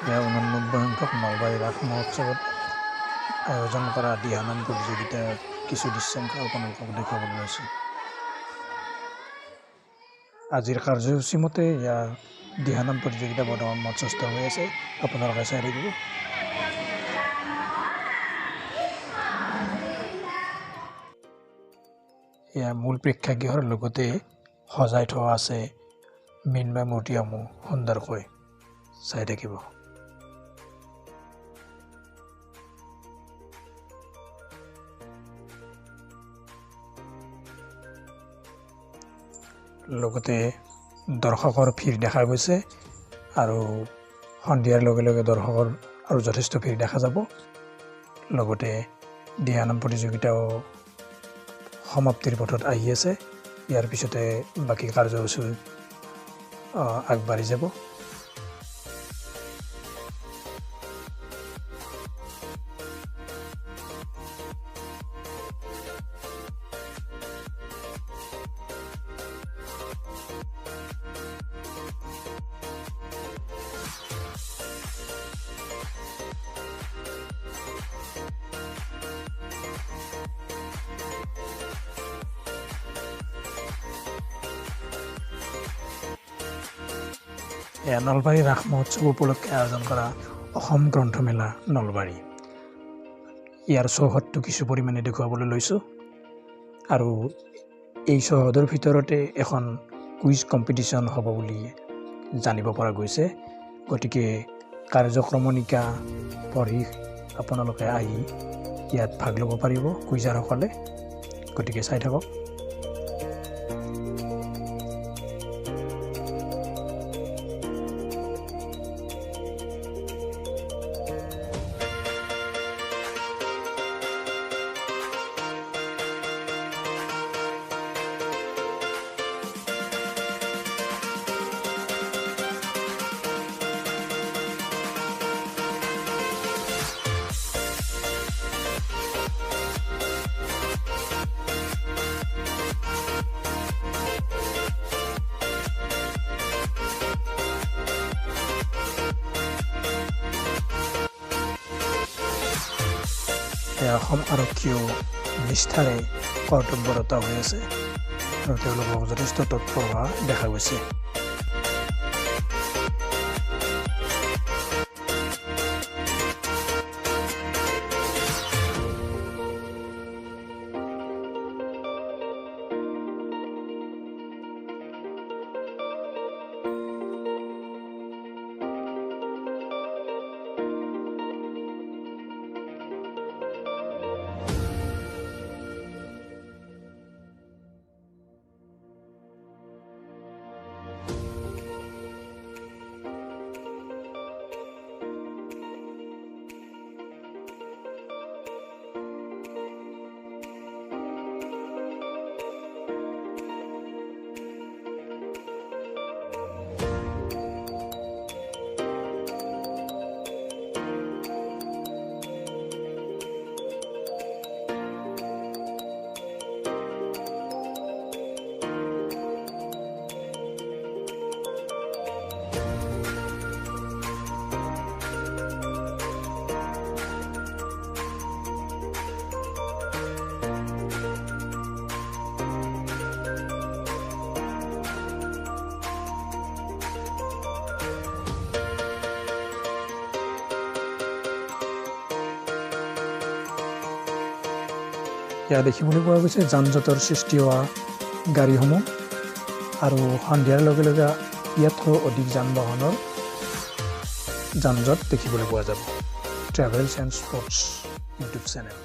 49 সংখ্যক নলবাৰী ৰাস মহোৎসৱত আয়োজন কৰা দিহানাম প্ৰতিযোগিতাৰ কিছু দৃশ্যাংশ আপোনালোকক দেখুৱাবলৈ লৈছোঁ। আজিৰ কাৰ্যসূচী মতে ইয়াৰ দিহানাম প্ৰতিযোগিতা বৰ্তমান মঞ্চস্থ হৈ আছে, আপোনালোকে চাই থাকিব। ইয়াৰ মূল প্ৰেক্ষাগৃহৰ লগতে সজাই থোৱা আছে মৃন্ময় মূৰ্তিসমূহ সুন্দৰকৈ, চাই থাকিব। লগতে দৰ্শকৰ ভিৰ দেখা গৈছে আৰু সন্ধিয়াৰ লগে লগে দৰ্শকৰ আৰু যথেষ্ট ভিৰ দেখা যাব। লগতে দিহানাম প্ৰতিযোগিতাও সমাপ্তিৰ পথত আহি আছে। ইয়াৰ পিছতে বাকী কাৰ্যসূচী আগবাঢ়ি যাব। নলবাৰী ৰাস মহোৎসৱ উপলক্ষে আয়োজন কৰা অসম গ্ৰন্থমেলা নলবাৰী, ইয়াৰ চৌহদটো কিছু পৰিমাণে দেখুৱাবলৈ লৈছোঁ। আৰু এই চৌহদৰ ভিতৰতে এখন কুইজ কম্পিটিশ্যন হ'ব বুলি জানিব পৰা গৈছে। গতিকে কাৰ্যক্ৰমণিকা পঢ়ি আপোনালোকে আহি ইয়াত ভাগ ল'ব পাৰিব কুইজাৰসকলে। গতিকে চাই থাকক। অসম আৰক্ষীয়েও নিষ্ঠাৰে কৰ্তব্যৰত হৈ আছে আৰু তেওঁলোকক যথেষ্ট তৎপৰ হোৱা দেখা গৈছে। ইয়াত দেখিবলৈ পোৱা গৈছে যান-জঁটৰ সৃষ্টি হোৱা গাড়ীসমূহ, আৰু সন্ধিয়াৰ লগে লগে ইয়াতকৈ অধিক যান-বাহনৰ যান-জঁট দেখিবলৈ পোৱা যাব। Travels and sports YouTube channel.